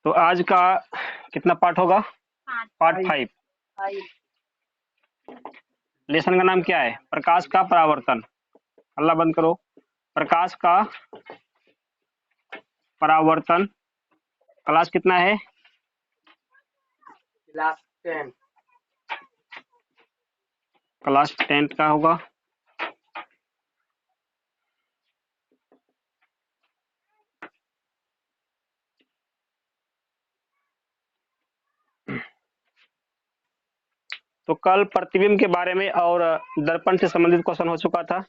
तो आज का कितना पार्ट होगा? पार्ट 5। लेसन का नाम क्या है? प्रकाश का परावर्तन। अल्लाह बंद करो। प्रकाश का परावर्तन। क्लास कितना है? क्लास 10। क्लास 10 का होगा। तो कल प्रतिबिंब के बारे में और दर्पण से संबंधित क्वेश्चन हो चुका था।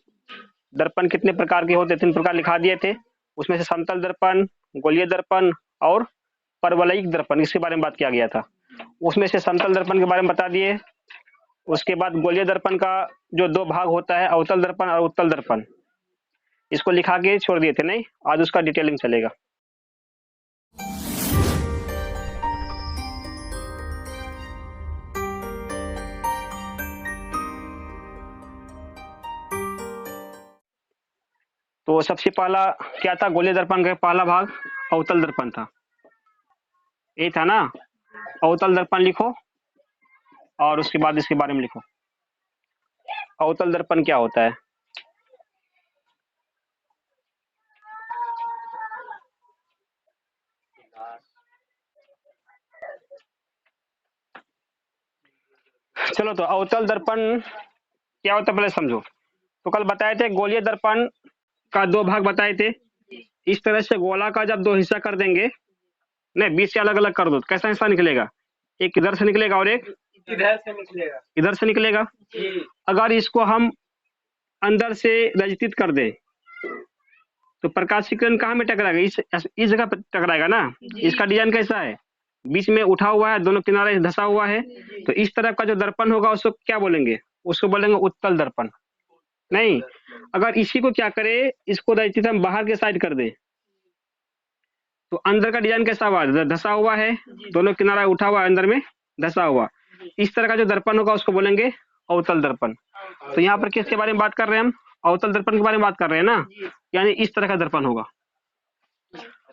दर्पण कितने प्रकार के होते? 3 प्रकार लिखा दिए थे। उसमें से समतल दर्पण, गोलीय दर्पण और परवलयिक दर्पण, इसके बारे में बात किया गया था। उसमें से समतल दर्पण के बारे में बता दिए। उसके बाद गोलीय दर्पण का जो 2 भाग होता है, अवतल दर्पण और उत्तल दर्पण, इसको लिखा के छोड़ दिए थे। नहीं, आज उसका डिटेलिंग चलेगा। तो सबसे पहला क्या था? गोलीय दर्पण का पहला भाग अवतल दर्पण था। ये था ना? अवतल दर्पण लिखो और उसके बाद इसके बारे में लिखो। अवतल दर्पण क्या होता है? चलो, तो अवतल दर्पण क्या होता है पहले समझो। तो कल बताए थे गोलीय दर्पण का 2 भाग बताए थे। इस तरह से गोला का जब 2 हिस्सा कर देंगे, नहीं, बीच से अलग अलग कर दो, कैसा हिस्सा निकलेगा? एक इधर से निकलेगा और एक इधर से निकलेगा। इधर से निकलेगा। अगर इसको हम अंदर से रजित कर दें तो प्रकाशीकरण कहाँ में टकराएगा? इस जगह पर टकराएगा ना। इसका डिजाइन कैसा है? बीच में उठा हुआ है, दोनों किनारे धंसा हुआ है। तो इस तरह का जो दर्पण होगा उसको क्या बोलेंगे? उसको बोलेंगे उत्तल दर्पण। नहीं, अगर इसी को क्या करे, इसको रजित हम बाहर के साइड कर दे तो अंदर का डिजाइन कैसा हुआ? धंसा हुआ है, दोनों किनारा उठा हुआ है, अंदर में धंसा हुआ। इस तरह का जो दर्पण होगा उसको बोलेंगे अवतल दर्पण। तो यहाँ पर किसके बारे में बात कर रहे हैं हम? अवतल दर्पण के बारे में बात कर रहे हैं ना। यानी इस तरह का दर्पण होगा।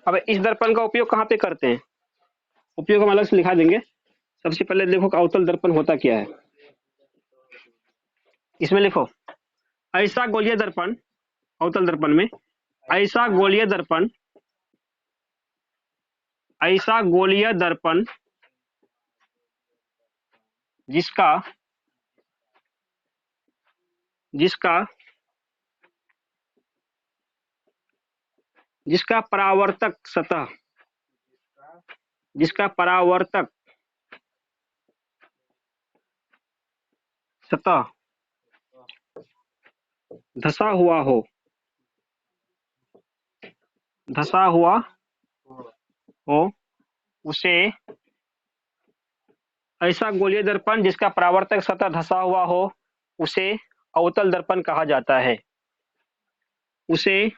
अब इस दर्पण का उपयोग कहाँ पे करते हैं? उपयोग हम अलग से लिखा देंगे। सबसे पहले देखो अवतल दर्पण होता क्या है, इसमें लिखो। ऐसा गोलीय दर्पण, अवतल दर्पण में ऐसा गोलीय दर्पण, ऐसा गोलीय दर्पण जिसका जिसका जिसका परावर्तक सतह, जिसका परावर्तक सतह धंसा हुआ हो, धंसा हुआ हो, उसे ऐसा गोलीय दर्पण जिसका परावर्तक सतह धंसा हुआ हो उसे अवतल दर्पण कहा जाता है। उसे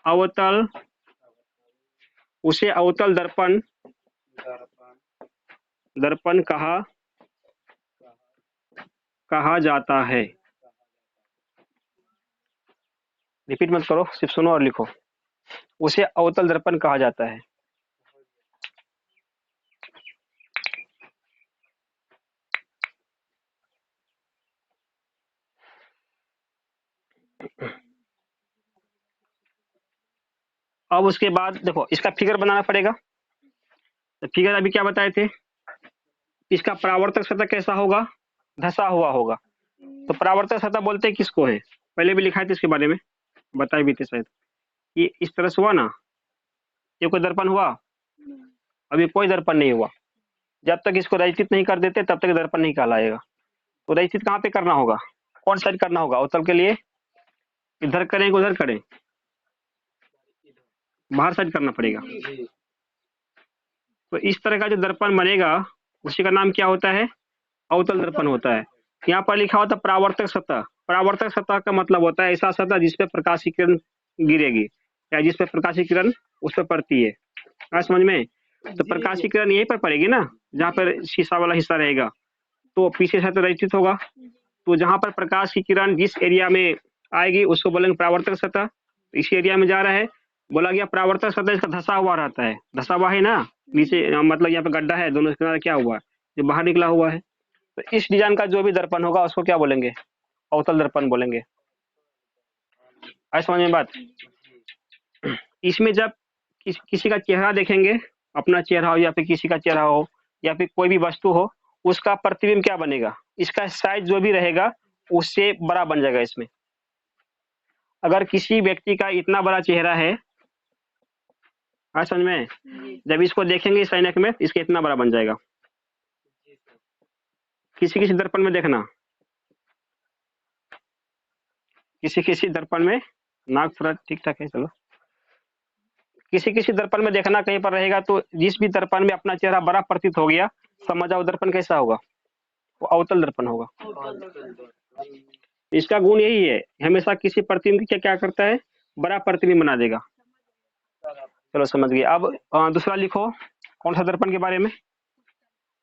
अवतल दर्पण दर्पण कहा जाता है। रिपीट मत करो, सिर्फ सुनो और लिखो। उसे अवतल दर्पण कहा जाता है। अब उसके बाद देखो इसका फिगर बनाना पड़ेगा। तो फिगर अभी क्या बताए थे? इसका परावर्तक सतह कैसा होगा? धंसा हुआ होगा। तो परावर्तक सतह बोलते हैं किसको है? पहले भी लिखा है इसके बारे में, बताए भी थे शायद। ये इस तरह से हुआ ना, ये कोई दर्पण हुआ? अभी कोई दर्पण नहीं हुआ। जब तक इसको रजित नहीं कर देते तब तक दर्पण नहीं कहलाएगा। तो रजित कहाँ पे करना होगा? कौन साइड करना होगा अवतल के लिए? इधर करें उधर करें? बाहर साइड करना पड़ेगा। तो इस तरह का जो दर्पण बनेगा उसी का नाम क्या होता है? अवतल दर्पण होता है। यहाँ पर लिखा होता है परावर्तक सतह। परावर्तक सतह का मतलब होता है ऐसा सतह जिसपे प्रकाशीय किरण गिरेगी या जिसपे प्रकाशीय किरण उस पर पड़ती है। समझ में? तो प्रकाशीय किरण यहीं पर पड़ेगी ना, जहाँ पर शीशा वाला हिस्सा रहेगा। तो पीछे से रचित होगा। तो जहां पर प्रकाश की किरण जिस एरिया में आएगी उसको बोलेंगे परावर्तक सतह। इसी एरिया में जा रहा है बोला गया परावर्तक सतह इसका धसा हुआ रहता है, धसा हुआ है ना नीचे, मतलब यहाँ पे गड्ढा है, दोनों किनारे क्या हुआ है, जो बाहर निकला हुआ है। तो इस डिजाइन का जो भी दर्पण होगा उसको क्या बोलेंगे, अवतल दर्पण बोलेंगे। आई समझ में बात। इसमें जब किसी का चेहरा देखेंगे, अपना चेहरा हो या फिर किसी का चेहरा हो या फिर कोई भी वस्तु हो, उसका प्रतिबिंब क्या बनेगा, इसका साइज जो भी रहेगा उससे बड़ा बन जाएगा इसमें। अगर किसी व्यक्ति का इतना बड़ा चेहरा है, आज समझ में, जब इसको देखेंगे इस ऐनक में, इसका इतना बड़ा बन जाएगा। किसी किसी दर्पण में देखना, किसी किसी दर्पण में, नाक थोड़ा ठीक ठाक है, चलो, किसी किसी दर्पण में देखना कहीं पर रहेगा, तो जिस भी दर्पण में अपना चेहरा बड़ा प्रतीत हो गया, समझ जाओ दर्पण कैसा होगा, वो अवतल दर्पण होगा। इसका गुण यही है, हमेशा किसी प्रतिबिंब क्या क्या करता है, बड़ा प्रतिबिंब बना देगा। चलो समझ गए। अब दूसरा लिखो, कौन सा दर्पण के बारे में,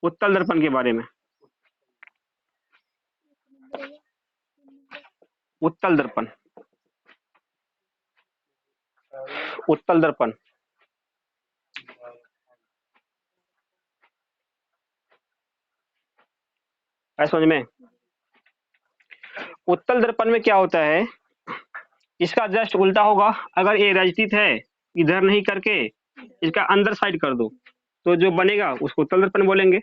उत्तल दर्पण के बारे में। उत्तल दर्पण, उत्तल दर्पण, ऐसा समझ में। उत्तल दर्पण में क्या होता है, इसका जस्ट उल्टा होगा। अगर ये रजतीत है, इधर नहीं करके इसका अंदर साइड कर दो, तो जो बनेगा उसको उत्तल दर्पण बोलेंगे।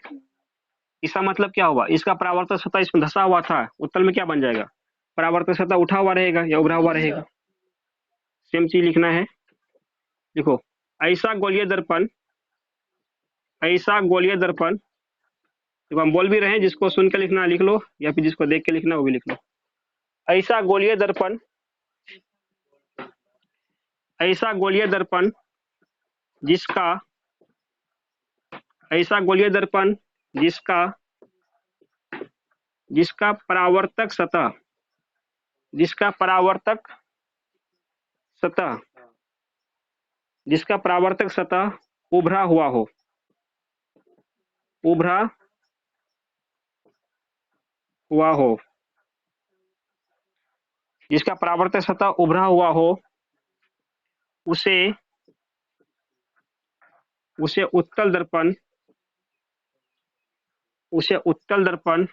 इसका मतलब क्या होगा, इसका परावर्तक सतह इसमें धसा हुआ था, उत्तल में क्या बन जाएगा, परावर्तक सतह उठा हुआ रहेगा या उभरा हुआ रहेगा। सेम चीज लिखना है, देखो, ऐसा गोलीय दर्पण, ऐसा गोलीय दर्पण, देखो हम बोल भी रहे हैं, जिसको सुन के लिखना लिख लो, या फिर जिसको देख के लिखना वो भी लिख लो। ऐसा गोलीय दर्पण, ऐसा गोलीय दर्पण जिसका, ऐसा गोलीय दर्पण जिसका, जिसका परावर्तक सतह, जिसका परावर्तक सतह, जिसका परावर्तक सतह उभरा हुआ हो, उभरा हुआ हो, जिसका परावर्तक सतह उभरा हुआ हो, उसे, उसे उत्तल दर्पण, उसे उत्तल दर्पण,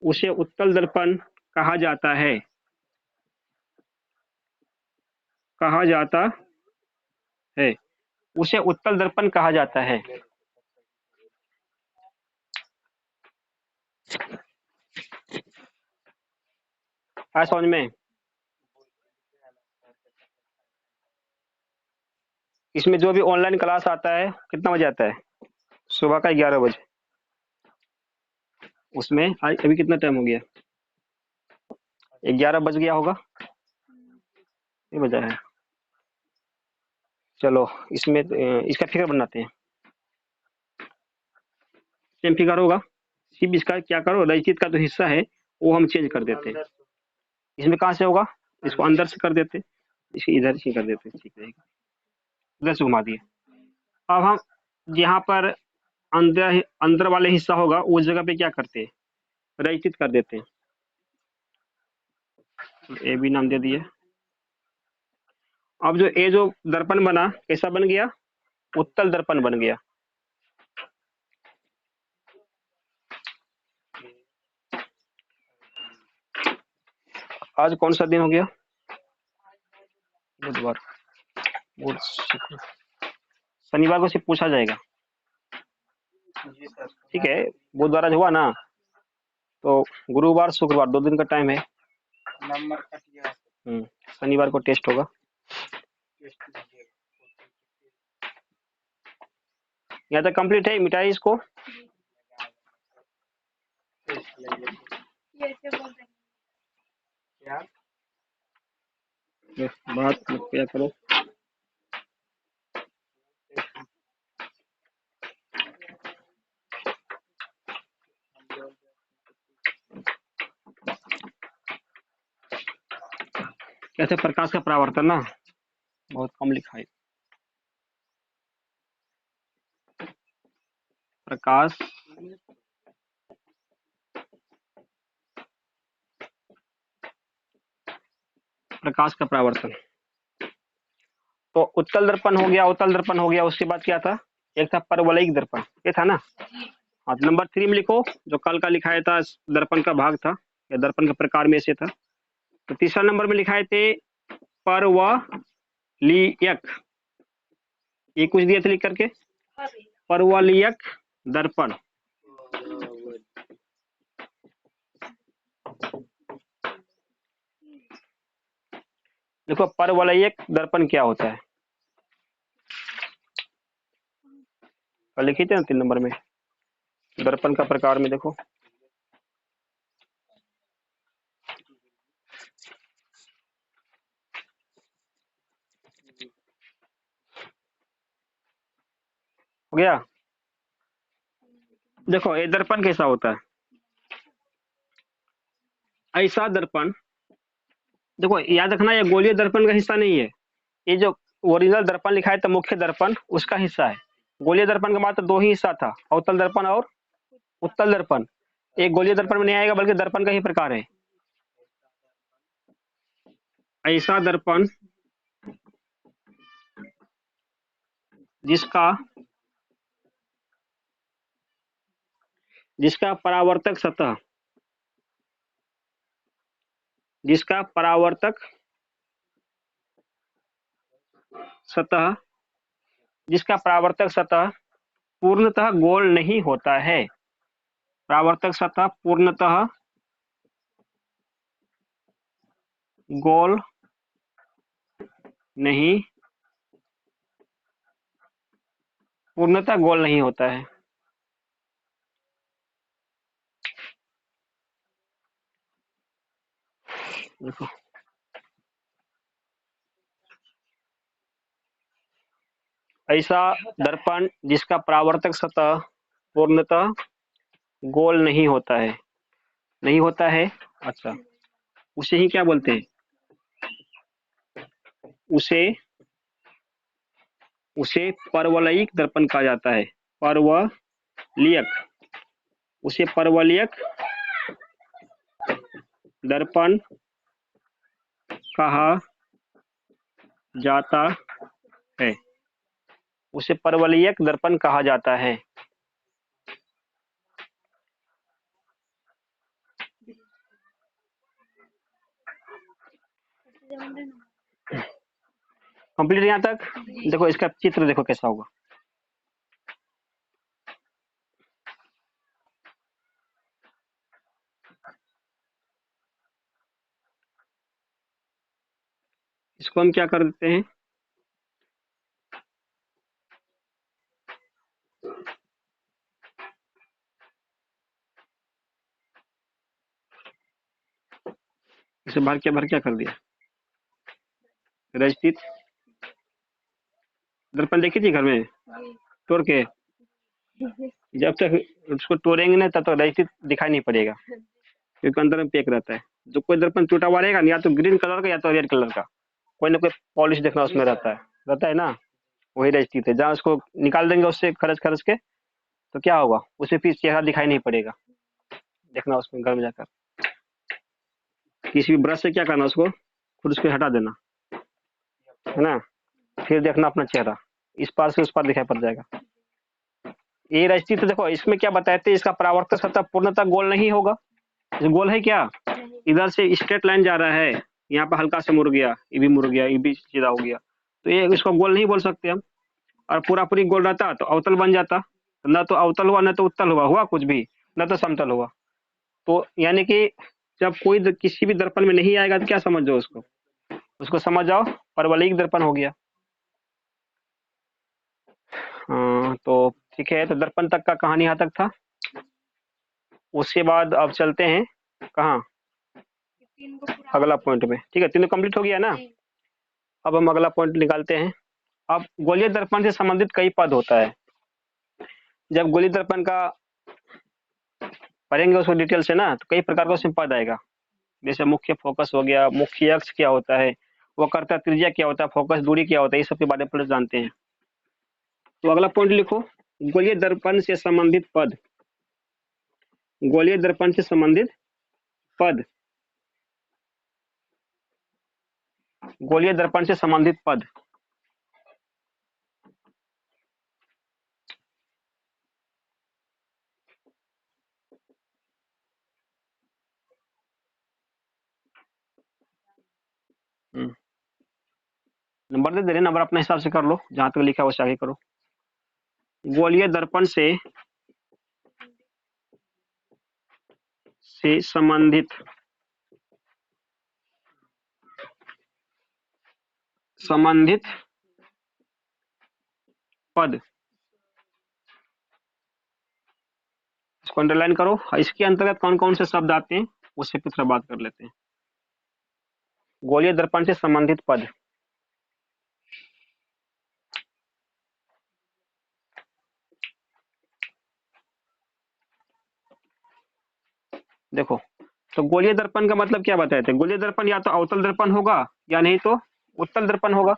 उसे उत्तल दर्पण कहा जाता है, कहा जाता है, उसे उत्तल दर्पण कहा जाता है। आ समझ में। इसमें जो भी ऑनलाइन क्लास आता है कितना बजे आता है, सुबह का 11 बजे। उसमें आज अभी कितना टाइम हो गया, 11 बज गया होगा, ये बजा है। चलो इसमें इसका फिगर बनाते हैं, सेम फिगर होगा, सिर्फ इसका क्या करो, रजतीत का जो हिस्सा है वो हम चेंज कर देते हैं। इसमें कहाँ से होगा, इसको अंदर से कर देते, इसे इधर से कर देते, ठीक रहेगा, इधर से घुमा दिए। अब हम यहाँ पर अंदर, अंदर वाले हिस्सा होगा उस जगह पे क्या करते हैं, रजतीत कर देते हैं, ए भी नाम दे दिए। अब जो ए जो दर्पण बना कैसा बन गया, उत्तल दर्पण बन गया। आज कौन सा दिन हो गया, बुधवार, बुध शुक्र, शनिवार को सिर्फ पूछा जाएगा, ठीक है, बुधवार आज हुआ ना, तो गुरुवार शुक्रवार 2 दिन का टाइम है। नंबर कट गया, शनिवार को टेस्ट होगा। यहाँ तक कंप्लीट है, मिटाइए इसको। क्या बात क्या करो, कैसे प्रकाश का परावर्तन ना, बहुत कम लिखा है, प्रकाश, प्रकाश का परावर्तन, तो उत्तल दर्पण हो गया, अवतल दर्पण हो गया, उसके बाद क्या था, एक था परवलयिक दर्पण, ये था ना। हाँ, तो नंबर 3 में लिखो, जो कल का लिखाया था दर्पण का भाग था या दर्पण के प्रकार में से था। तो तीसरा नंबर में लिखाए थे परवलयिक, ये कुछ दिए थे लिख करके, परवलयिक दर्पण। देखो परवलयिक दर्पण क्या होता है, कल लिखे थे ना 3 नंबर में, दर्पण का प्रकार में देखो। हो गया। देखो ये दर्पण कैसा होता है, ऐसा दर्पण, देखो याद रखना ये गोलीय दर्पण का हिस्सा नहीं है, ये जो ओरिजिनल दर्पण लिखा है तो मुख्य दर्पण उसका हिस्सा है। गोलीय दर्पण का मात्र 2 ही हिस्सा था, अवतल दर्पण और उत्तल दर्पण। एक गोलीय दर्पण में नहीं आएगा बल्कि दर्पण का ही प्रकार है। ऐसा दर्पण जिसका जिसका परावर्तक सतह, जिसका परावर्तक सतह, जिसका परावर्तक सतह पूर्णतः गोल नहीं होता है, परावर्तक सतह पूर्णतः गोल नहीं, पूर्णतः गोल नहीं होता है। देखो ऐसा दर्पण जिसका परावर्तक सतह पूर्णतः गोल नहीं होता है, नहीं होता है, अच्छा, उसे ही क्या बोलते हैं, उसे उसे परवलयिक दर्पण कहा जाता है, परवलयिक, उसे परवलयिक दर्पण कहा जाता है, उसे परवलयिक दर्पण कहा जाता है। कंप्लीट यहाँ तक। देखो इसका चित्र देखो कैसा होगा, इसको हम क्या कर देते हैं, इसे भर क्या कर दिया, रजतीत दर्पण देखी थी घर में तोड़ के, जब तक उसको तोड़ेंगे ना तब तक रजतीत दिखाई नहीं पड़ेगा, क्योंकि अंदर में पैक रहता है। जो कोई दर्पण टूटा हुआ रहेगा या तो ग्रीन कलर का या तो रेड कलर का, कोई ना कोई पॉलिश देखना उसमें रहता है ना, वही रजतीत है। जहाँ उसको निकाल देंगे उससे खरच खरच के तो क्या होगा, उसे फिर चेहरा दिखाई नहीं पड़ेगा। देखना उसमें घर में जाकर किसी भी ब्रश से क्या करना, उसको खुद उसको हटा देना है ना, फिर देखना अपना चेहरा, इस पार से उस पार दिखाई पड़ जाएगा। ये रजतीत देखो इसमें क्या बताए थे, इसका परावर्तक सतह पूर्णतः गोल नहीं होगा। गोल है क्या, इधर से स्ट्रेट लाइन जा रहा है, यहाँ पे हल्का से मुड़ गया, ये भी मुड़ गया, ये भी सीधा हो गया, तो ये इसको गोल नहीं बोल सकते हम। और पूरा पूरी गोल रहता तो अवतल बन जाता, न तो अवतल हुआ न तो उत्तल हुआ कुछ भी, न तो समतल हुआ। तो यानी कि जब कोई किसी भी दर्पण में नहीं आएगा तो क्या समझ जाओ उसको, उसको समझ जाओ परवलयिक दर्पण हो गया। तो ठीक है, तो दर्पण तक का कहानी यहाँ तक था। उसके बाद अब चलते हैं कहाँ, अगला पॉइंट में। ठीक है, तीनों कंप्लीट हो गया ना, अब हम अगला पॉइंट निकालते हैं। अब गोलीय दर्पण से संबंधित कई पद होता है, जब गोलीय दर्पण का पढ़ेंगे उसको डिटेल से ना, तो कई प्रकार का उसमें पद आएगा, जैसे मुख्य फोकस हो गया, मुख्य अक्ष क्या होता है, वक्रता त्रिज्या क्या होता है, फोकस दूरी क्या होता है, ये सब के बारे में पहले जानते हैं। तो अगला पॉइंट लिखो, गोलीय दर्पण से संबंधित पद, गोलीय दर्पण से संबंधित पद, गोलीय दर्पण से संबंधित पद। नंबर दे रहे, नंबर अपने हिसाब से कर लो, जहां तक लिखा है वैसे आगे करो। गोलीय दर्पण से संबंधित पद, इसको अंडरलाइन करो। इसके अंतर्गत कौन कौन से शब्द आते हैं उससे फिर बात कर लेते हैं। गोलीय दर्पण से संबंधित पद, देखो तो गोलीय दर्पण का मतलब क्या बताए थे? गोलीय दर्पण या तो अवतल दर्पण होगा या नहीं तो उत्तल दर्पण होगा,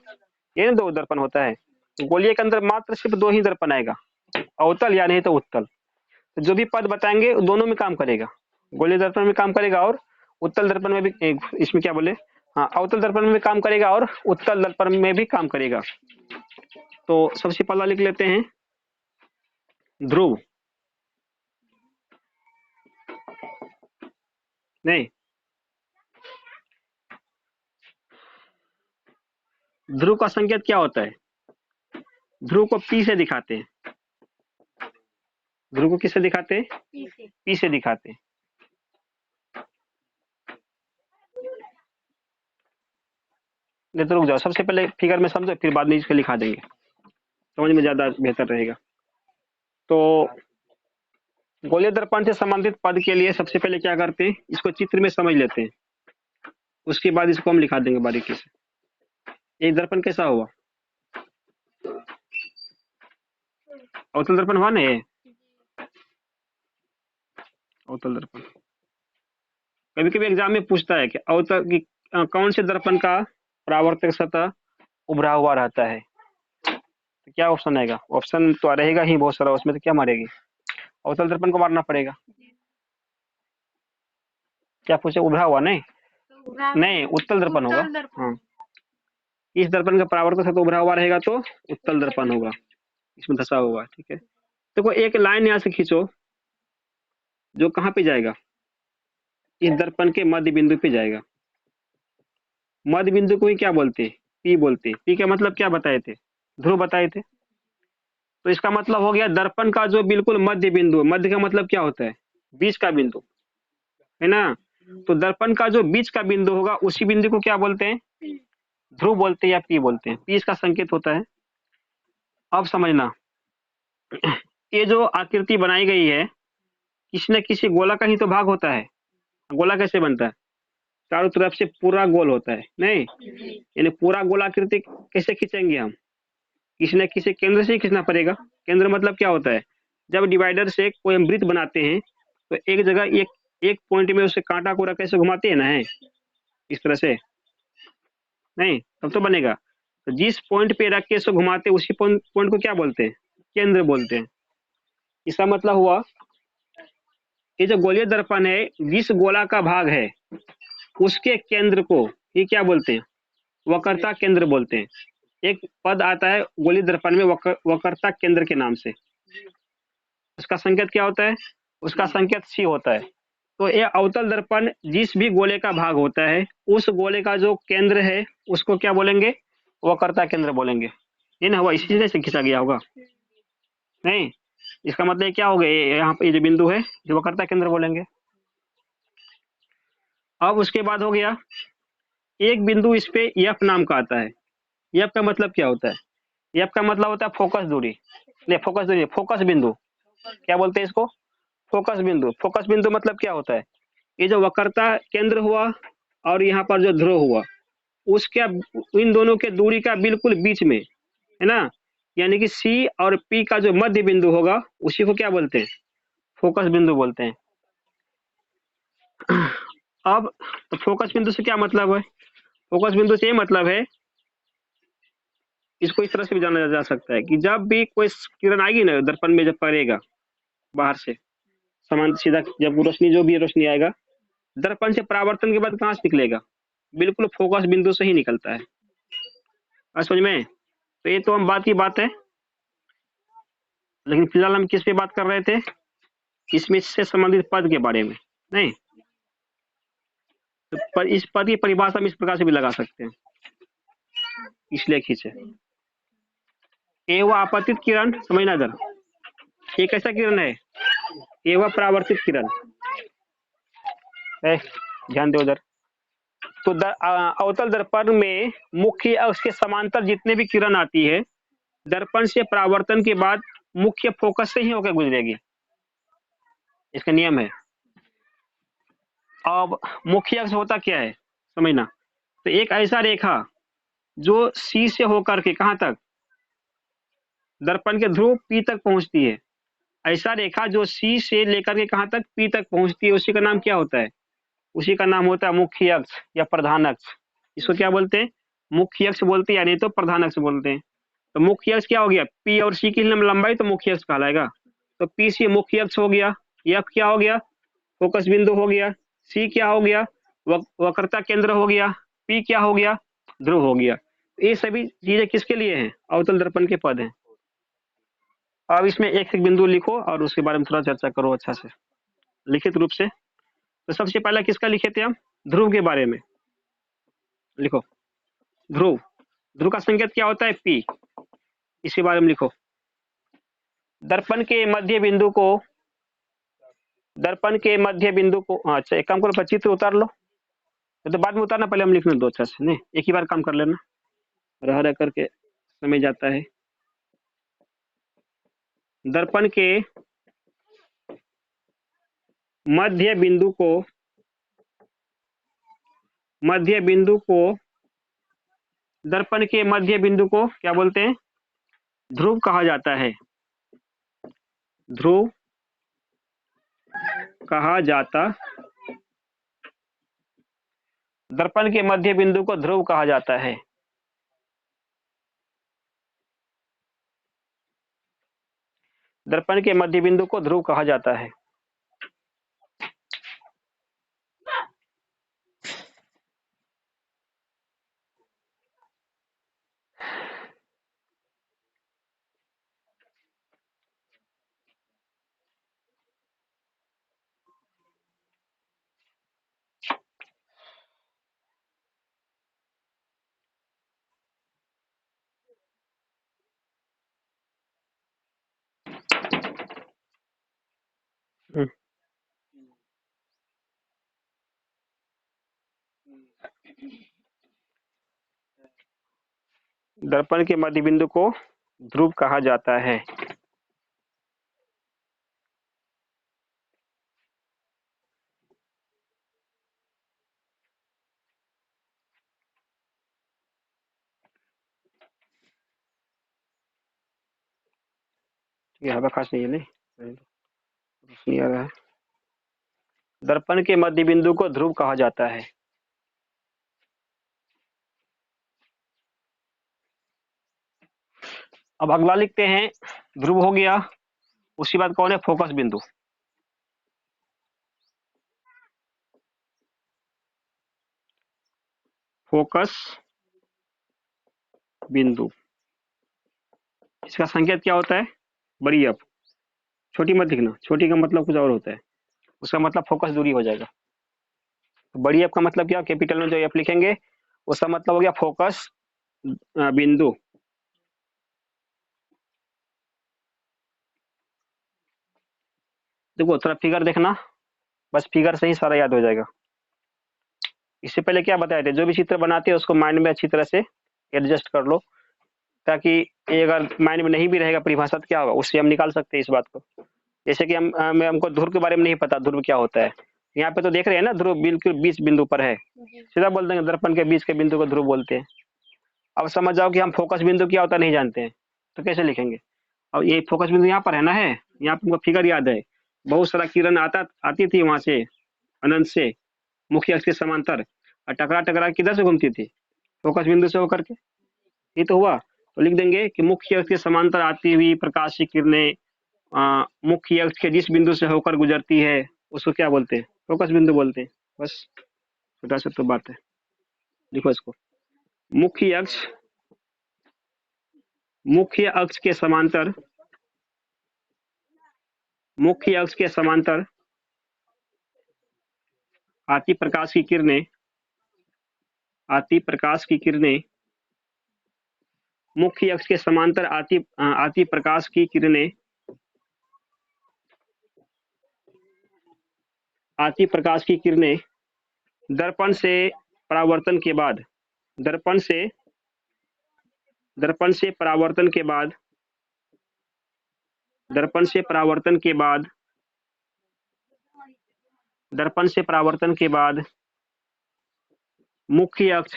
ये दो दर्पण होता है। गोलीय के अंदर मात्र सिर्फ दो ही दर्पण आएगा, अवतल या नहीं तो उत्तल। तो जो भी पद बताएंगे दोनों में काम करेगा, गोलीय दर्पण में काम करेगा और उत्तल दर्पण में भी, इसमें क्या बोले, हाँ अवतल दर्पण में भी काम करेगा और उत्तल दर्पण में भी काम करेगा। तो सबसे पहला लिख लेते हैं ध्रुव, नहीं ध्रुव का संकेत क्या होता है? ध्रुव को पी से दिखाते हैं। ध्रुव को किससे दिखाते हैं? पी से दिखाते हैं। नहीं तो रुक जाओ, सबसे पहले फिगर में समझो, फिर बाद में इसको लिखा देंगे, समझ में ज्यादा बेहतर रहेगा। तो गोलीय दर्पण से संबंधित पद के लिए सबसे पहले क्या करते हैं, इसको चित्र में समझ लेते हैं, उसके बाद इसको हम लिखा देंगे बारीकी से। एक दर्पण कैसा हुआ? अवतल दर्पण हुआ ना, ये अवतल दर्पण। कभी कभी एग्जाम में पूछता है कि अवतल की कौन से दर्पण का परावर्तक सतह उभरा हुआ रहता है, तो क्या ऑप्शन आएगा? ऑप्शन तो रहेगा ही बहुत सारा, उसमें तो क्या मारेगी, अवतल दर्पण को मारना पड़ेगा। क्या पूछे? उभरा हुआ? नहीं नहीं, उत्तल दर्पण होगा। हाँ, इस दर्पण का परावर्तक सतह उभरा हुआ रहेगा तो उत्तल दर्पण होगा, इसमें धसा हुआ। ठीक है, देखो एक लाइन यहाँ से खींचो जो कहाँ पे जाएगा, इस दर्पण के मध्य बिंदु पे जाएगा। मध्य बिंदु को ही क्या बोलते हैं? पी बोलते हैं। पी का मतलब क्या बताए थे? ध्रुव बताए थे। तो इसका मतलब हो गया दर्पण का जो बिल्कुल मध्य बिंदु, मध्य का मतलब क्या होता है? बीच का बिंदु, है ना। तो दर्पण का जो बीच का बिंदु होगा उसी बिंदु को क्या बोलते हैं? ध्रुव बोलते हैं या पी बोलते हैं। पी इसका संकेत होता है। अब समझना, ये जो आकृति बनाई गई है किसी न किसी गोला का ही तो भाग होता है। गोला कैसे बनता है? चारों तरफ से पूरा गोल होता है, नहीं यानी पूरा गोलाकृति कैसे खींचेंगे हम? किसी न किसी केंद्र से ही खींचना पड़ेगा। केंद्र मतलब क्या होता है? जब डिवाइडर से कोई हम वृत्त बनाते हैं तो एक जगह एक पॉइंट में उसे कांटा को कैसे घुमाते हैं ना, है इस तरह से, नहीं तब तो बनेगा। तो जिस पॉइंट पे रख के इसको घुमाते उसी पॉइंट को क्या बोलते हैं? केंद्र बोलते हैं। इसका मतलब हुआ ये जो गोलीय दर्पण है, जिस गोला का भाग है उसके केंद्र को ये क्या बोलते हैं? वक्रता केंद्र बोलते हैं। एक पद आता है गोलीय दर्पण में वक्रता केंद्र के नाम से, उसका संकेत क्या होता है? उसका संकेत सी होता है। तो ये अवतल दर्पण जिस भी गोले का भाग होता है उस गोले का जो केंद्र है उसको क्या बोलेंगे? वक्रता केंद्र बोलेंगे। ये ना हुआ, इसी तरह से खींचा गया होगा, नहीं इसका मतलब क्या हो गया, यहाँ पे जो बिंदु है जो वक्रता केंद्र बोलेंगे। अब उसके बाद हो गया एक बिंदु इस पे एफ नाम का आता है। एफ का मतलब क्या होता है? एफ का मतलब होता है फोकस दूरी, नहीं फोकस दूरी, फोकस बिंदु। क्या बोलते हैं इसको? फोकस बिंदु। फोकस बिंदु मतलब क्या होता है? ये जो वक्रता केंद्र हुआ और यहाँ पर जो ध्रुव हुआ उसके इन दोनों के दूरी का बिल्कुल बीच में, है ना, यानी कि सी और पी का जो मध्य बिंदु होगा उसी को क्या बोलते हैं? फोकस बिंदु बोलते हैं। अब तो फोकस बिंदु से क्या मतलब है? फोकस बिंदु से ये मतलब है, इसको इस तरह से भी जाना जा सकता है कि जब भी कोई किरण आएगी ना दर्पण में, जब पड़ेगा बाहर से समान सीधा, जब रोशनी जो भी रोशनी आएगा दर्पण से परावर्तन के बाद कहाँ से निकलेगा? बिल्कुल फोकस बिंदु से ही निकलता है। समझ में? तो ये तो हम बात की बात है, लेकिन फिलहाल हम किस पे बात कर रहे थे? इसमें से संबंधित पद के बारे में, नहीं तो इस पद की परिभाषा हम इस प्रकार से भी लगा सकते हैं। इसलिए खींचे। ए वह आपतित किरण, समझना इधर, ये कैसा किरण है, ये वह परावर्तित किरण है, ध्यान दो उधर। तो अवतल दर्पण में मुख्य अक्ष के समांतर जितने भी किरण आती है, दर्पण से परावर्तन के बाद मुख्य फोकस से ही होकर गुजरेगी, इसका नियम है। अब मुख्य अक्ष होता क्या है समझना, तो एक ऐसा रेखा जो सी से होकर के कहां तक, दर्पण के ध्रुव पी तक पहुंचती है, ऐसा रेखा जो सी से लेकर के कहां तक, पी तक पहुंचती है, उसी का नाम क्या होता है, उसी का नाम होता है मुख्य अक्ष या प्रधान अक्ष। इसको क्या बोलते हैं, मुख्य अक्ष बोलते हैं, या नहीं तो प्रधान अक्ष बोलते हैं। तो मुख्य अक्ष क्या हो गया, पी और सी की लंबाई तो मुख्य अक्ष कहलाएगा। तो पी सी मुख्य अक्ष हो गया, एफ क्या हो गया, फोकस बिंदु हो गया, सी क्या हो गया, वक्रता केंद्र हो गया, पी क्या हो गया, ध्रुव हो गया। ये सभी चीजें किसके लिए हैं, अवतल दर्पण के पद हैं। अब इसमें एक एक बिंदु लिखो और उसके बारे में थोड़ा चर्चा करो अच्छा से लिखित रूप से। तो सबसे पहला किसका लिखे थे हम, ध्रुव के बारे में लिखो। ध्रुव, ध्रुव का संकेत क्या होता है, पी, इसी बारे में लिखो। दर्पण के मध्य बिंदु को, दर्पण के मध्य बिंदु को, अच्छा एक काम करो, चित्र उतार लो, तो बाद में उतारना, पहले हम लिखने दो अच्छा से, नहीं एक ही बार काम कर लेना, रह रह करके समय जाता है। दर्पण के मध्य बिंदु को, मध्य बिंदु को, दर्पण के मध्य बिंदु को क्या बोलते हैं, ध्रुव कहा जाता है, ध्रुव कहा जाता, दर्पण के मध्य बिंदु को ध्रुव कहा जाता है। दर्पण के मध्य बिंदु को ध्रुव कहा जाता है। दर्पण के मध्य बिंदु को ध्रुव कहा जाता है। ये हवा खास नहीं है, नहीं रोशनी आ रहा है। दर्पण के मध्य बिंदु को ध्रुव कहा जाता है। अब अगला लिखते हैं, ध्रुव हो गया, उसके बाद कौन है, फोकस बिंदु। फोकस बिंदु, इसका संकेत क्या होता है, बड़ी एफ, छोटी मत लिखना, छोटी का मतलब कुछ और होता है, उसका मतलब फोकस दूरी हो जाएगा। तो बड़ी एफ का मतलब क्या, कैपिटल में जो एफ लिखेंगे उसका मतलब हो गया फोकस बिंदु। देखो थोड़ा फिगर देखना, बस फिगर से ही सारा याद हो जाएगा। इससे पहले क्या बताए थे, जो भी चित्र बनाते हैं उसको माइंड में अच्छी तरह से एडजस्ट कर लो, ताकि ये अगर माइंड में नहीं भी रहेगा परिभाषा तो क्या होगा, उससे हम निकाल सकते हैं इस बात को। जैसे कि हमको ध्रुव के बारे में नहीं पता, ध्रुव क्या होता है, यहाँ पे तो देख रहे हैं ना, ध्रुव बिल्कुल बीच बिंदु पर है, सीधा बोल देंगे दर्पण के बीच के बिंदु को ध्रुव बोलते हैं। अब समझ जाओ कि हम फोकस बिंदु क्या होता है नहीं जानते हैं, तो कैसे लिखेंगे। अब ये फोकस बिंदु यहाँ पर है ना, है यहाँ पर फिगर याद है, बहुत सारा किरण आती थी वहां से, अनंत से मुख्य अक्ष के समांतर, और टकरा टकरा किधर से घूमती थी, फोकस बिंदु से होकर के, ये तो हुआ। तो लिख देंगे कि मुख्य अक्ष के समांतर आती हुई प्रकाश की किरणें मुख्य अक्ष के जिस बिंदु से होकर गुजरती है उसको क्या बोलते हैं, फोकस बिंदु बोलते हैं। बस छोटा सा तो बात है, लिखो इसको। मुख्य अक्ष, मुख्य अक्ष के समांतर, मुख्य अक्ष के समांतर आती प्रकाश की किरणें, आती प्रकाश की किरणें मुख्य अक्ष के समांतर आती प्रकाश की किरणें दर्पण से परावर्तन के बाद दर्पण से परावर्तन के बाद मुख्य अक्ष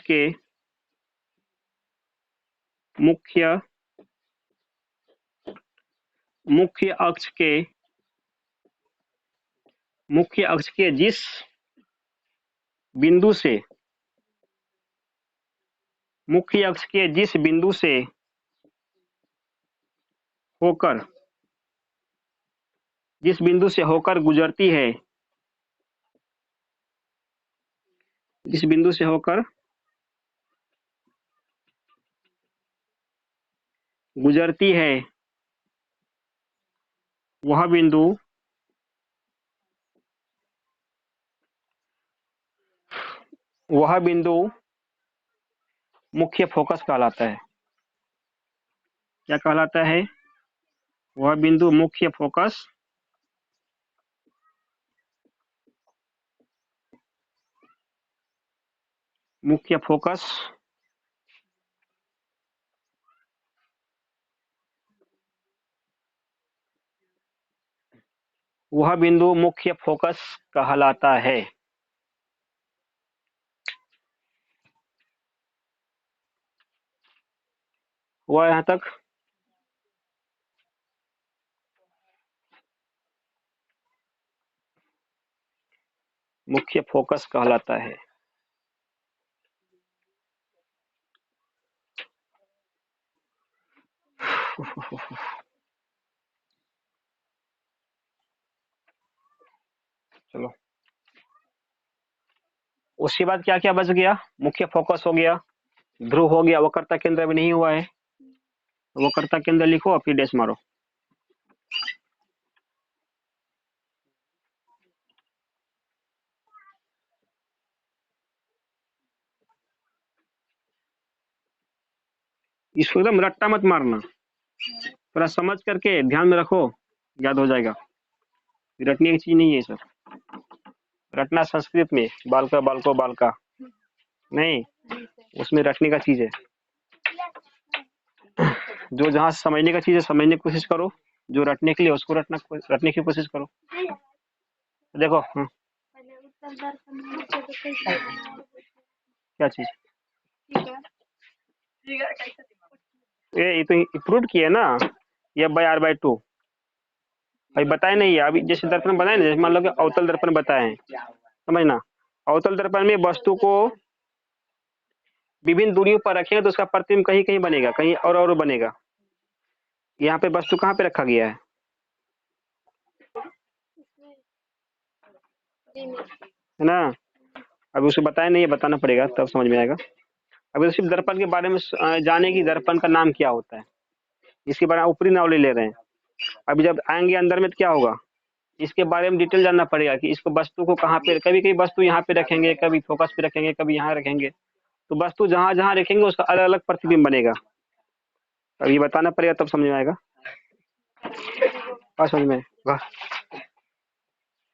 के जिस बिंदु से होकर गुजरती है वह बिंदु मुख्य फोकस कहलाता है। क्या कहलाता है? वह बिंदु मुख्य फोकस कहलाता है। हुआ यहां तक? मुख्य फोकस कहलाता है। चलो, उसके बाद क्या क्या बच गया? मुख्य फोकस हो गया, ध्रुव हो गया, वक्रता केंद्र भी नहीं हुआ है। वक्रता केंद्र लिखो और फिर डैश मारो। इसको एकदम रट्टा मत मारना, थोड़ा समझ करके ध्यान में रखो, याद हो जाएगा। रटने की चीज नहीं है सर। रटना संस्कृत में बालका बालको बालका नहीं, उसमें रटने का चीज है। जो जहां समझने का चीज है समझने की कोशिश करो, जो रटने के लिए उसको रटने की कोशिश करो। देखो क्या चीज? ये तो प्रूव किया ना, ये F/R/2 अभी बताए नहीं है। अभी जैसे दर्पण बनाए ना, जैसे मान लो कि अवतल दर्पण बताए हैं, समझना। अवतल दर्पण में वस्तु को विभिन्न दूरियों पर रखेंगे तो उसका प्रतिबिंब कहीं कहीं बनेगा, कहीं और बनेगा। यहाँ पे वस्तु कहाँ पे रखा गया है ना? अभी उसे बताया नहीं है, बताना पड़ेगा तब समझ में आएगा। अभी तो सिर्फ दर्पण के बारे में जाने की, दर्पण का नाम क्या होता है, इसके बारे में ऊपरी नॉलेज ले रहे हैं। अभी जब आएंगे अंदर में तो क्या होगा, इसके बारे में डिटेल जानना पड़ेगा कि इसको वस्तु को कहाँ पे, कभी कभी वस्तु यहाँ पे रखेंगे, कभी फोकस पे रखेंगे, कभी यहाँ रखेंगे, तो वस्तु जहां जहां रखेंगे उसका अलग अलग प्रतिबिंब बनेगा। अब ये बताना पड़ेगा तब समझ में आएगा। समझ में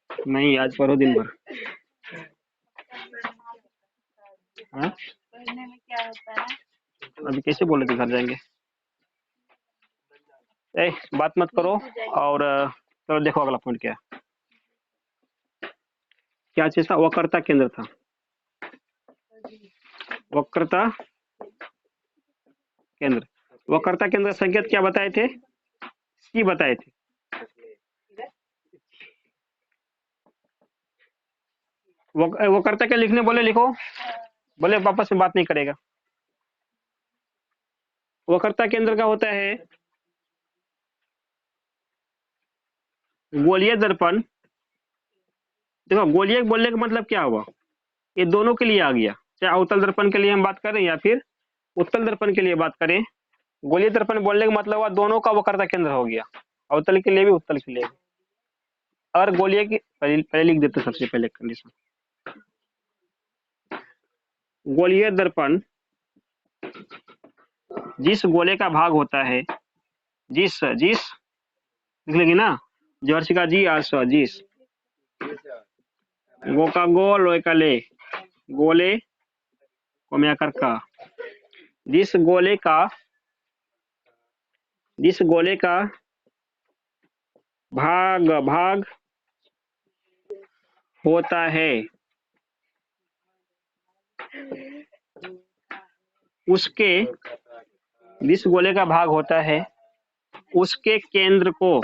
नहीं, आज पढ़ो दिन भर। हाँ? अभी कैसे बोले थे घर जाएंगे? बात मत करो। और चलो देखो अगला पॉइंट क्या है। क्या चीज था? वक्रता केंद्र था। वक्रता केंद्र, वक्रता केंद्र संकेत क्या बताए थे? सी बताए थे। वक्रता क्या लिखने बोले? लिखो, बोले वापस में बात नहीं करेगा। वक्रता केंद्र का होता है गोलीय दर्पण। देखो, गोलीय बोलने का मतलब क्या हुआ, ये दोनों के लिए आ गया, चाहे अवतल दर्पण के लिए हम बात करें या फिर उत्तल दर्पण के लिए बात करें। गोलीय दर्पण बोलने का मतलब हुआ दोनों का वक्रता केंद्र हो गया, अवतल के लिए भी उत्तल के लिए भी। अगर गोलीय की पहले लिख देते सबसे पहले कंडीशन। गोलीय दर्पण जिस गोले का भाग होता है, जिस जिस लिख लेगी ना, जर्सी का जी आस जिस, गो का गो, लोहे का ले, गोले को मैं कर का, जिस गोले का भाग होता है, उसके, जिस गोले का भाग होता है उसके केंद्र को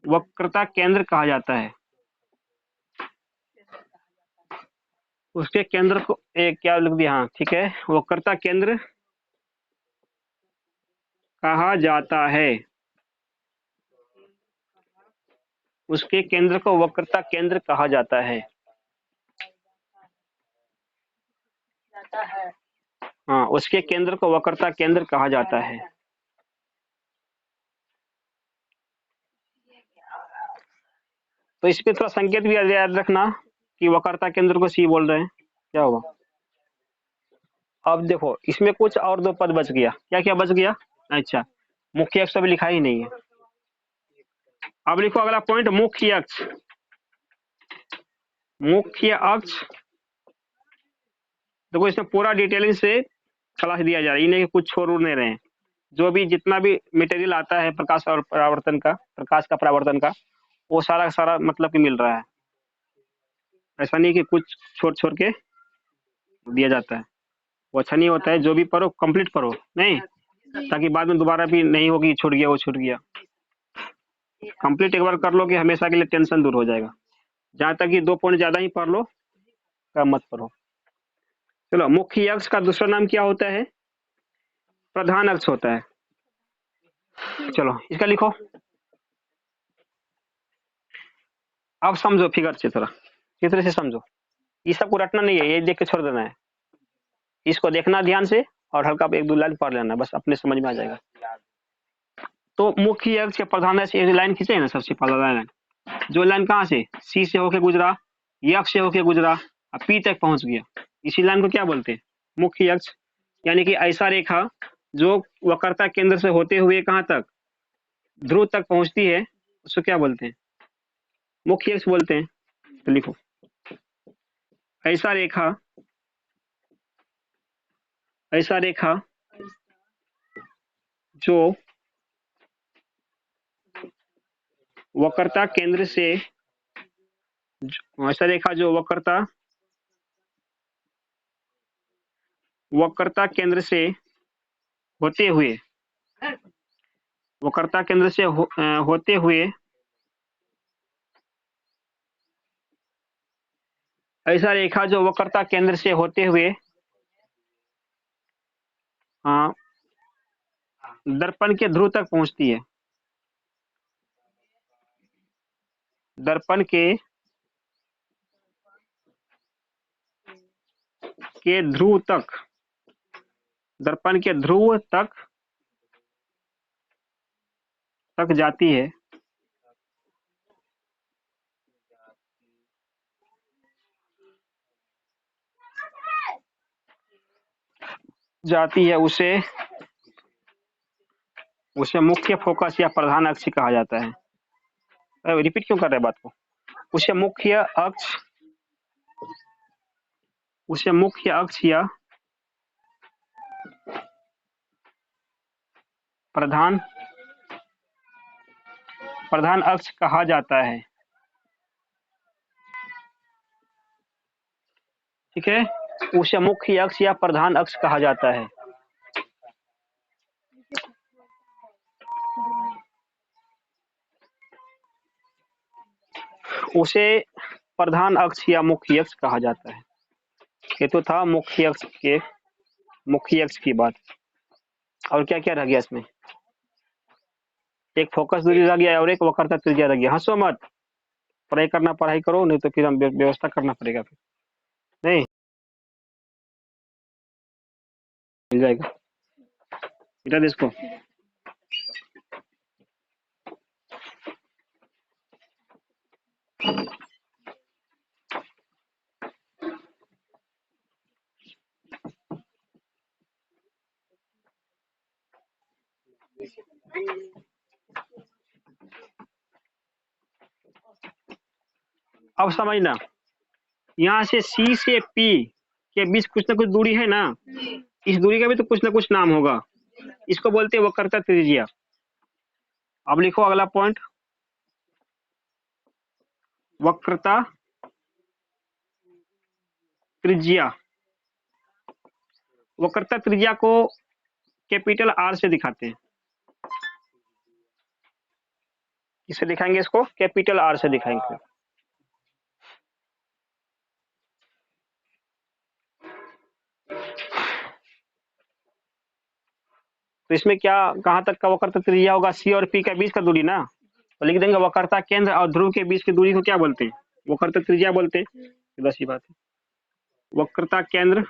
वक्रता केंद्र कहा जाता है। उसके केंद्र को क्या लिख दिया, हाँ ठीक है, वक्रता केंद्र कहा जाता है। उसके केंद्र को वक्रता केंद्र कहा जाता है। हाँ, उसके केंद्र को वक्रता केंद्र कहा जाता है। तो इस पे थोड़ा संकेत भी याद रखना कि वक्रता केंद्र को सी बोल रहे हैं, क्या होगा। अब देखो इसमें कुछ और दो पद बच गया, क्या क्या बच गया, अच्छा मुख्य अक्ष अभी लिखा ही नहीं है। अब लिखो अगला पॉइंट, मुख्य अक्ष। मुख्य अक्ष देखो इसमें पूरा डिटेलिंग से क्लास दिया जा रहा है, इन्हें कुछ छोड़ नहीं रहे हैं। जो भी जितना भी मटेरियल आता है प्रकाश और परावर्तन का, प्रकाश का परावर्तन का, वो सारा सारा मतलब कि मिल रहा है। ऐसा नहीं कि कुछ छोड़ छोड़ के दिया जाता है, वो अच्छा नहीं होता है। जो भी पढ़ो कंप्लीट पढ़ो, नहीं ताकि बाद में दोबारा भी नहीं होगी छूट गया वो छूट गया। कंप्लीट एक बार कर लो कि हमेशा के लिए टेंशन दूर हो जाएगा। जहां तक कि 2 पॉइंट ज्यादा ही पढ़ लो, कम मत पढ़ो। चलो, मुख्य अक्ष का दूसरा नाम क्या होता है, प्रधान अक्ष होता है। चलो इसका लिखो, अब समझो फिगर से, थोड़ा चित्र से समझो। ये सब को रटना नहीं है, ये देख के छोड़ देना है। इसको देखना ध्यान से और हल्का 1-2 लाइन पढ़ लेना, बस अपने समझ में आ जाएगा। तो मुख्य अक्ष के प्रधान अक्ष एक लाइन खींचे ना, सबसे पहला लाइन, जो लाइन कहाँ से, सी से होके गुजरा, यक्ष से होके गुजरा, पी तक पहुंच गया, इसी लाइन को क्या बोलते हैं, मुख्य अक्ष। यानी कि ऐसा रेखा जो वक्रता केंद्र से होते हुए कहाँ तक, ध्रुव तक पहुंचती है, उसको क्या बोलते हैं, मुख्य अक्ष बोलते हैं। तो लिखो, ऐसा रेखा जो वक्रता केंद्र से, ऐसा रेखा जो वक्रता केंद्र से होते हुए, वक्रता केंद्र से होते हुए, ऐसा रेखा जो वक्रता केंद्र से होते हुए दर्पण के ध्रुव तक पहुंचती है, दर्पण के ध्रुव तक, दर्पण के ध्रुव तक जाती है, उसे मुख्य फोकस या प्रधान अक्ष कहा जाता है। रिपीट क्यों कर रहे हैं बात को, उसे मुख्य अक्ष या प्रधान अक्ष कहा जाता है, ठीक है, उसे मुख्य अक्ष या प्रधान अक्ष कहा जाता है। उसे प्रधान अक्ष या मुख्य अक्ष कहा जाता है। ये तो था मुख्य अक्ष की बात। और क्या क्या रह गया इसमें, एक फोकस दूरी रह गया और एक वक्रता त्रिज्या रह गया। हंसो मत, पढ़ाई करो, नहीं तो फिर हम व्यवस्था करना पड़ेगा, फिर नहीं मिल जाएगा। बेटा इसको अब समझना, यहाँ से C से P के बीच कुछ ना कुछ दूरी है ना, इस दूरी का भी तो कुछ ना कुछ नाम होगा, इसको बोलते हैं वक्रता त्रिज्या। अब लिखो अगला पॉइंट, वक्रता त्रिज्या। वक्रता त्रिज्या को कैपिटल R से दिखाते हैं। किससे दिखाएंगे इसको? कैपिटल R से दिखाएंगे। तो इसमें क्या, कहां तक का वक्रता त्रिज्या होगा? C और P के बीच का दूरी ना, तो लिख देंगे वक्रता केंद्र और ध्रुव के बीच की दूरी को क्या बोलते हैं? वक्रता त्रिज्या बोलते हैं। बस ये बात है। वक्रता केंद्र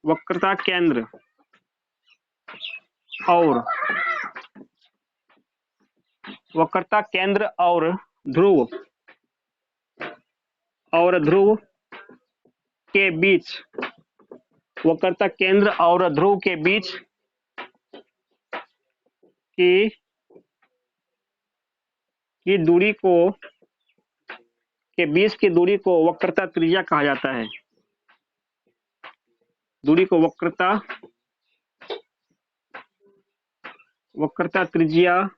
वक्रता केंद्र और वक्रता केंद्र और ध्रुव के बीच, वक्रता केंद्र और ध्रुव के बीच की दूरी को, के बीच की दूरी को वक्रता त्रिज्या कहा जाता है। दूरी को वक्रता त्रिज्या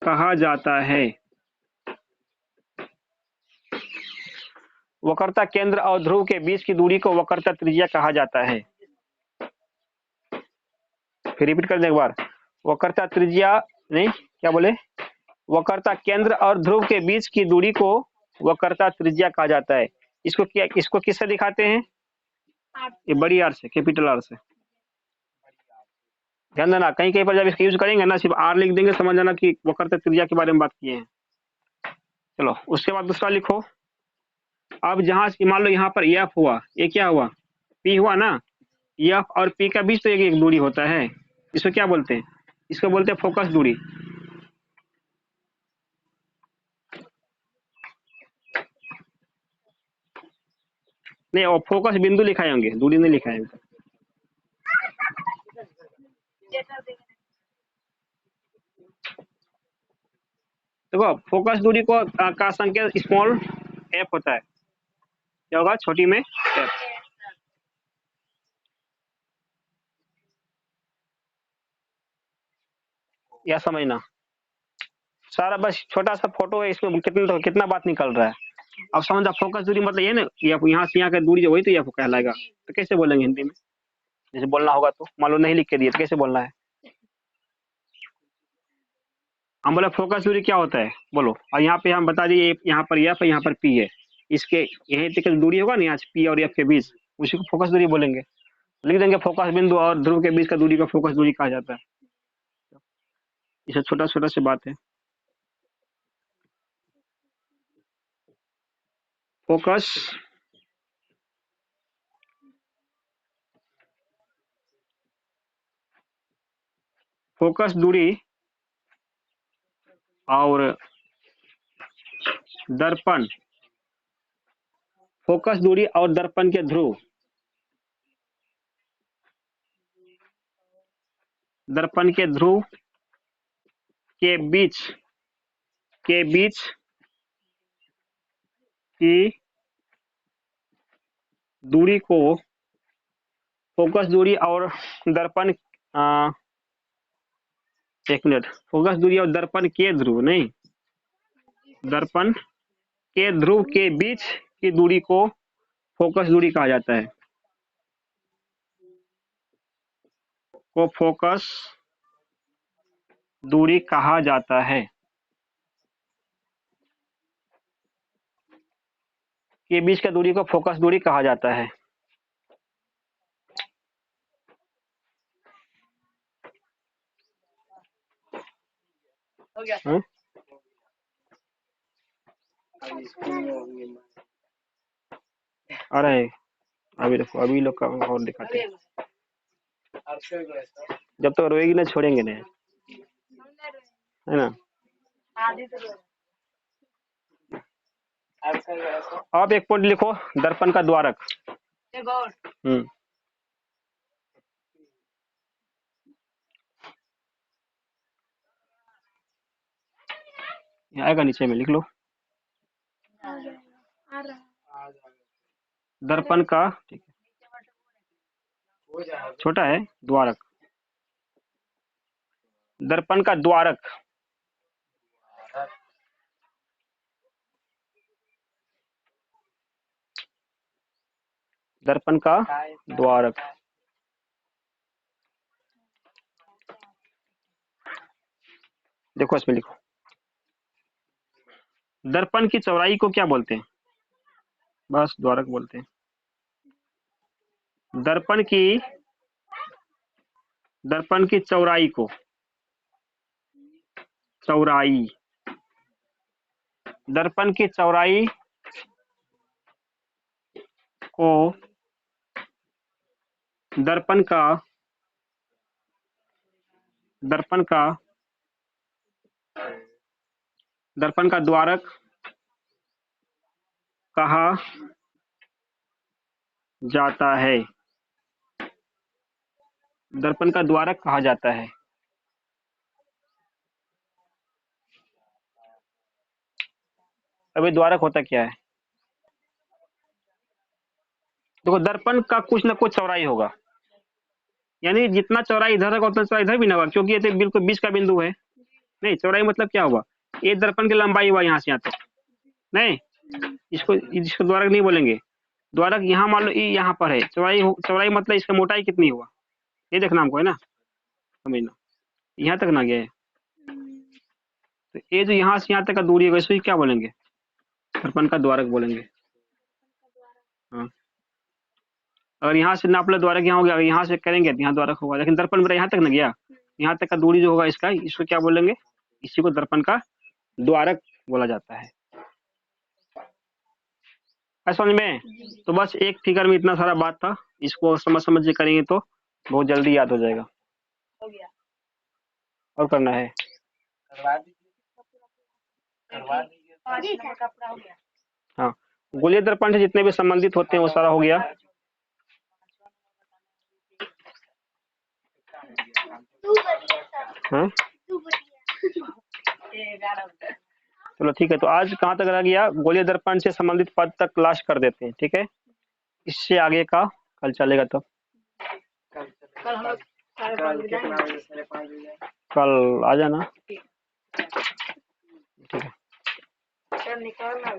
कहा जाता है। वक्रता केंद्र और ध्रुव के बीच की दूरी को वक्रता त्रिज्या कहा जाता है। फिर रिपीट कर दें एक बार, वक्रता त्रिज्या नहीं, क्या बोले? वक्रता केंद्र और ध्रुव के बीच की दूरी को वक्रता त्रिज्या कहा जाता है। इसको किससे दिखाते हैं? ये बड़ी आर से, कैपिटल आर से। ध्यान देना, कहीं कहीं पर जब इसका यूज करेंगे ना, सिर्फ आर लिख देंगे, समझ जाना कि वक्रता त्रिज्या के बारे में बात किए हैं। चलो उसके बाद दूसरा लिखो। अब जहां मान लो यहाँ पर एफ हुआ, ये क्या हुआ? पी हुआ ना। एफ और पी का बीच तो एक दूरी होता है, इसको क्या बोलते हैं? इसको बोलते हैं फोकस दूरी। नहीं, और फोकस बिंदु लिखाए होंगे, दूरी नहीं लिखाए होंगे। देखो फोकस दूरी को का संकेत स्मॉल एफ होता है। क्या होगा? छोटी में एफ। या समझना, सारा बस छोटा सा फोटो है, इसमें कितना बात निकल रहा है। अब समझा, फोकस दूरी मतलब ये ना, यहाँ से यहाँ का दूरी जो वही तो एफ कहलाएगा। तो कैसे बोलेंगे हिंदी में? जैसे बोलना होगा तो, मान लो नहीं लिख के दिए तो कैसे बोलना है? हम बोले फोकस दूरी क्या होता है, बोलो। और यहाँ पे हम बता दिए, यहाँ पर एफ है, यहाँ पर पी है, इसके यहीं तक दूरी होगा ना, यहाँ पी और एफ के बीच, उसी को फोकस दूरी बोलेंगे। लिख देंगे फोकस बिंदु और ध्रुव के बीच का दूरी को फोकस दूरी कहा जाता है। इसे छोटा छोटा सी बात है। फोकस दूरी और दर्पण, फोकस दूरी और दर्पण के ध्रुव, दर्पण के ध्रुव के बीच की दूरी को फोकस दूरी और दर्पण, एक मिनट, फोकस दूरी और दर्पण के ध्रुव नहीं, दर्पण के ध्रुव के बीच की दूरी को फोकस दूरी कहा जाता है। को फोकस दूरी कहा जाता है। के बीच का दूरी को फोकस दूरी कहा जाता है। अरे अभी देखो, अभी लोग का और दिखाते हैं। जब तक रोएगी ना छोड़ेंगे नहीं, है ना? अब एक पॉइंट लिखो, दर्पण का द्वारक। यहाँ आएगा, नीचे में लिख लो। दर्पण का, ठीक है, छोटा है, द्वारक। दर्पण का द्वारक, दर्पण का द्वारक। देखो इसमें लिखो, दर्पण की चौड़ाई को क्या बोलते हैं? बस द्वारक बोलते हैं। दर्पण की चौड़ाई को, चौड़ाई, दर्पण की चौड़ाई को दर्पण का द्वारक कहा जाता है। दर्पण का द्वारक कहा जाता है। अभी द्वारक होता क्या है? देखो, दर्पण का कुछ ना कुछ चौड़ाई होगा, यानी जितना चौड़ाई इधर होगा उतना चौड़ाई इधर भी ना होगा, क्योंकि ये तो बिल्कुल बीच का बिंदु है। नहीं, चौड़ाई मतलब क्या हुआ? ये दर्पण की लंबाई हुआ यहाँ से यहाँ तक। नहीं, इसको द्वारक नहीं बोलेंगे। द्वारक यहाँ मान लो यहाँ पर है, चौड़ाई मतलब इसका मोटाई कितनी हुआ, ये देखना हमको है ना, समझना। यहाँ तक ना गया है, तो ये जो यहाँ से यहाँ तक का दूरी है, वैसे ही क्या बोलेंगे? दर्पण का द्वारक बोलेंगे। हाँ, अगर यहाँ से नाप लो द्वारक यहाँ हो गया, अगर यहाँ से करेंगे तो यहाँ द्वारक होगा, लेकिन दर्पण मेरा यहाँ तक ना गया, यहाँ तक का दूरी जो होगा इसका, इसको क्या बोलेंगे? इसी को दर्पण का द्वारक बोला जाता है। समझ में? तो बस एक फिगर में इतना सारा बात था, इसको समझ के करेंगे तो बहुत जल्दी याद हो जाएगा। हो गया। और करना है? कपड़ा हो गया। हाँ, गोलीय दर्पण से जितने भी संबंधित होते हैं वो सारा हो गया। हाँ? चलो ठीक है, तो आज कहाँ तक रह गया? गोलीय दर्पण से संबंधित पद तक क्लास कर देते हैं, ठीक है? इससे आगे का कल चलेगा। तब कल आ जाना, ठीक है? निकालना।